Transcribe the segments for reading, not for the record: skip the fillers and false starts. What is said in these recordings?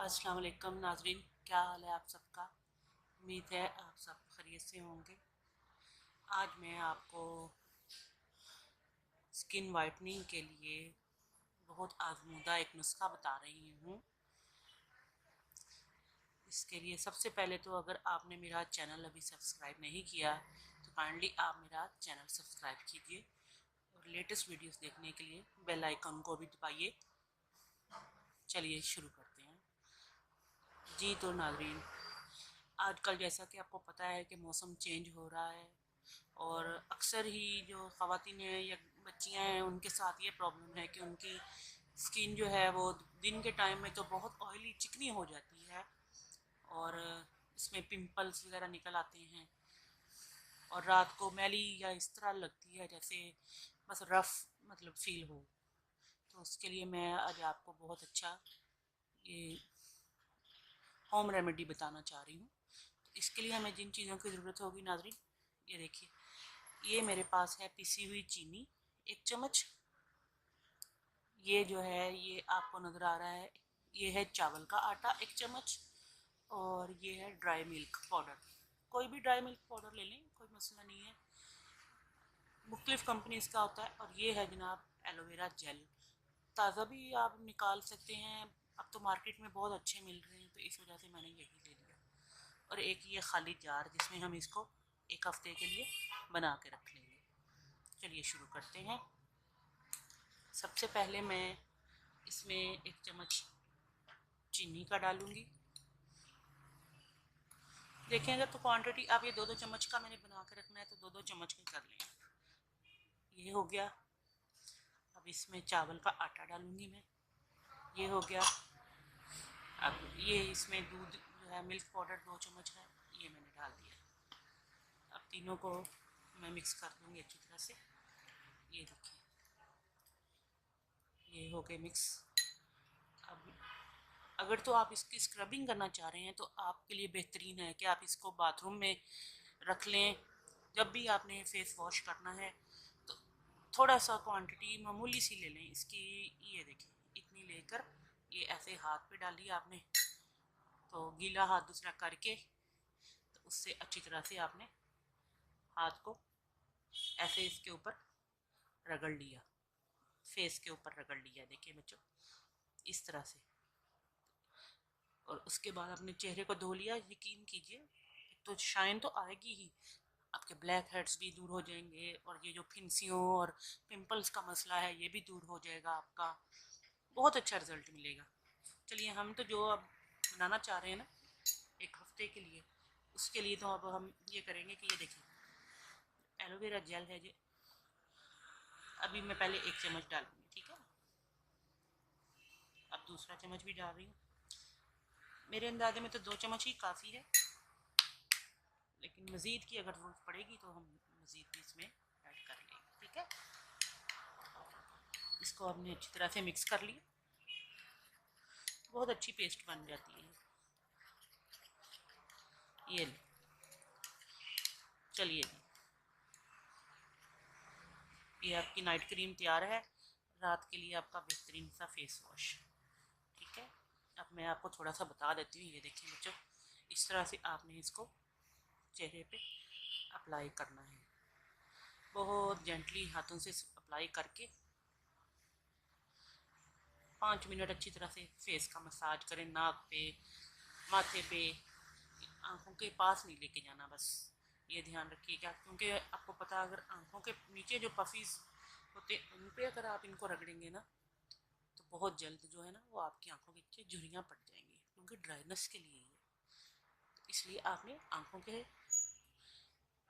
अस्सलाम वालेकुम नाजरीन, क्या हाल है आप सबका। उम्मीद है आप सब खैरियत से होंगे। आज मैं आपको स्किन वाइटनिंग के लिए बहुत आजमूदा एक नुस्खा बता रही हूँ। इसके लिए सबसे पहले तो अगर आपने मेरा चैनल अभी सब्सक्राइब नहीं किया तो काइंडली आप मेरा चैनल सब्सक्राइब कीजिए और लेटेस्ट वीडियोस देखने के लिए बेल आइकन को भी दबाइए। चलिए शुरू करते हैं। जी तो नाजरीन, आजकल जैसा कि आपको पता है कि मौसम चेंज हो रहा है और अक्सर ही जो ख़वातीन हैं या बच्चियां हैं उनके साथ ये प्रॉब्लम है कि उनकी स्किन जो है वो दिन के टाइम में तो बहुत ऑयली चिकनी हो जाती है और इसमें पिंपल्स वगैरह निकल आते हैं और रात को मैली या इस तरह लगती है जैसे बस रफ मतलब फील हो। तो उसके लिए मैं आज आपको बहुत अच्छा ये होम रेमेडी बताना चाह रही हूँ। तो इसके लिए हमें जिन चीज़ों की ज़रूरत होगी नाजरीन, ये देखिए, ये मेरे पास है पिसी हुई चीनी 1 चम्मच। ये जो है ये आपको नज़र आ रहा है, ये है चावल का आटा 1 चम्मच। और ये है ड्राई मिल्क पाउडर। कोई भी ड्राई मिल्क पाउडर ले लें, कोई मसला नहीं है, मुख्तलिफ़ कंपनीज़ का होता है। और ये है जनाब एलोवेरा जेल, ताज़ा भी आप निकाल सकते हैं, अब तो मार्केट में बहुत अच्छे मिल रहे हैं, तो इस वजह से मैंने यही ले लिया। और एक ये खाली जार जिसमें हम इसको एक हफ्ते के लिए बना के रख लेंगे। चलिए शुरू करते हैं। सबसे पहले मैं इसमें 1 चम्मच चीनी का डालूंगी। देखें अगर तो क्वांटिटी आप ये 2-2 चम्मच का मैंने बना के रखना है तो 2-2 चम्मच का कर लें। ये हो गया। अब इसमें चावल का आटा डालूंगी मैं, ये हो गया। अब ये इसमें दूध जो है मिल्क पाउडर 2 चम्मच है, ये मैंने डाल दिया। अब तीनों को मैं मिक्स कर दूँगी अच्छी तरह से। ये देखिए, ये हो गए मिक्स। अब अगर तो आप इसकी स्क्रबिंग करना चाह रहे हैं तो आपके लिए बेहतरीन है कि आप इसको बाथरूम में रख लें। जब भी आपने फेस वॉश करना है तो थोड़ा सा क्वांटिटी मामूली सी ले लें इसकी। ये देखिए, इतनी लेकर ये ऐसे हाथ पे डाली आपने, तो गीला हाथ दूसरा करके तो उससे अच्छी तरह से आपने हाथ को ऐसे इसके ऊपर रगड़ लिया, फेस के ऊपर रगड़ लिया। देखिए बच्चों, इस तरह से। और उसके बाद अपने चेहरे को धो लिया। यकीन कीजिए, तो शाइन तो आएगी ही, आपके ब्लैक हेड्स भी दूर हो जाएंगे और ये जो फिंसियों और पिंपल्स का मसला है ये भी दूर हो जाएगा आपका। बहुत अच्छा रिजल्ट मिलेगा। चलिए, हम तो जो अब बनाना चाह रहे हैं ना एक हफ्ते के लिए, उसके लिए तो अब हम ये करेंगे कि ये देखिए एलोवेरा जेल है जी। अभी मैं पहले 1 चम्मच डालूंगी, ठीक है। अब दूसरा चम्मच भी डाल रही हूँ। मेरे अंदाजे में तो 2 चम्मच ही काफ़ी है, लेकिन मज़ीद की अगर ज़रूरत पड़ेगी तो हम मज़ीद भी इसमें ऐड कर लेंगे, ठीक है। इसको हमने अच्छी तरह से मिक्स कर लिया, बहुत अच्छी पेस्ट बन जाती है ये। चलिए जी, ये आपकी नाइट क्रीम तैयार है, रात के लिए आपका बेहतरीन सा फेस वॉश, ठीक है। अब मैं आपको थोड़ा सा बता देती हूँ। ये देखिए बच्चों, इस तरह से आपने इसको चेहरे पे अप्लाई करना है, बहुत जेंटली हाथों से अप्लाई करके 5 मिनट अच्छी तरह से फेस का मसाज करें। नाक पे, माथे पे, आंखों के पास नहीं लेके जाना, बस ये ध्यान रखिएगा, क्योंकि आपको पता अगर आंखों के नीचे जो पफीज होते उन पे अगर आप इनको रगड़ेंगे ना तो बहुत जल्द जो है ना वो आपकी आंखों के नीचे झुर्रियाँ पड़ जाएंगी, क्योंकि ड्राइनेस के लिए है। तो इसलिए आपने आंखों के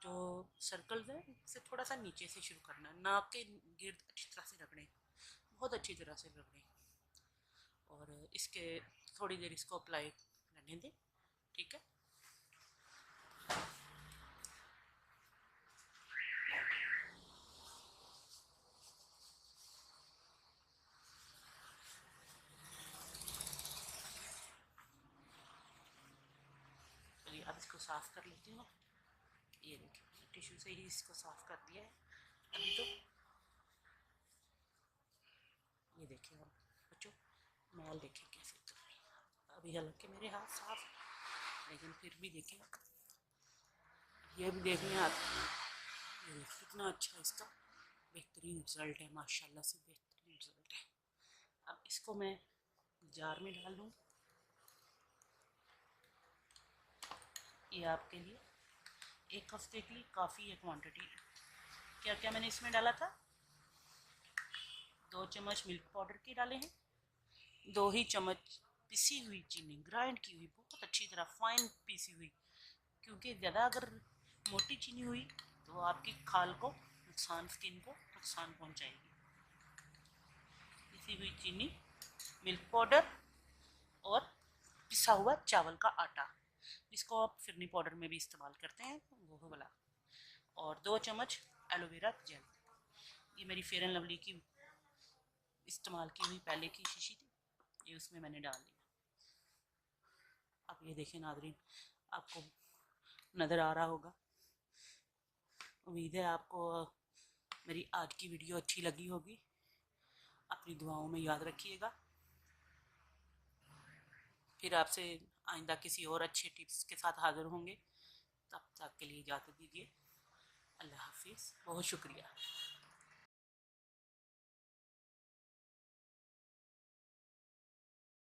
जो सर्कल्स हैं से थोड़ा सा नीचे से शुरू करना है, नाक के गिर्द अच्छी तरह से रगड़ें, बहुत अच्छी तरह से रगड़ें। और इसके थोड़ी देर इसको अप्लाई रहने दें, ठीक है। चलिए अब इसको साफ़ कर लेती हूँ। ये देखिए, टिश्यू से ही इसको साफ़ कर दिया है अभी तो। ये देखिए अब बच्चों, मैल देखिए कैसे उतर रही है। अभी हालांकि मेरे हाथ साफ है, लेकिन फिर भी देखें, ये भी देखने आते, ये कितना अच्छा इसका बेहतरीन रिज़ल्ट है, माशाल्लाह से बेहतरीन रिज़ल्ट है। अब इसको मैं जार में डाल दूँ। ये आपके लिए एक हफ्ते के लिए काफ़ी है क्वांटिटी। क्या क्या मैंने इसमें डाला था, 2 चम्मच मिल्क पाउडर के डाले हैं, 2 ही चम्मच पिसी हुई चीनी, ग्राइंड की हुई, बहुत अच्छी तरह फाइन पीसी हुई, क्योंकि ज़्यादा अगर मोटी चीनी हुई तो आपकी खाल को नुकसान, स्किन को नुकसान पहुंचाएगी। पिसी हुई चीनी, मिल्क पाउडर और पिसा हुआ चावल का आटा, जिसको आप फिरनी पाउडर में भी इस्तेमाल करते हैं, वो वाला, और 2 चम्मच एलोवेरा जेल। ये मेरी फेयर एंड लवली की इस्तेमाल की हुई पहले की शीशी थी, ये उसमें मैंने डाल दिया। अब ये देखें नाज़रीन, आपको नज़र आ रहा होगा। उम्मीद है आपको मेरी आज की वीडियो अच्छी लगी होगी। अपनी दुआओं में याद रखिएगा। फिर आपसे आइंदा किसी और अच्छे टिप्स के साथ हाज़िर होंगे। तब तक के लिए इजाज़त दीजिए। अल्लाह हाफिज़, बहुत शुक्रिया।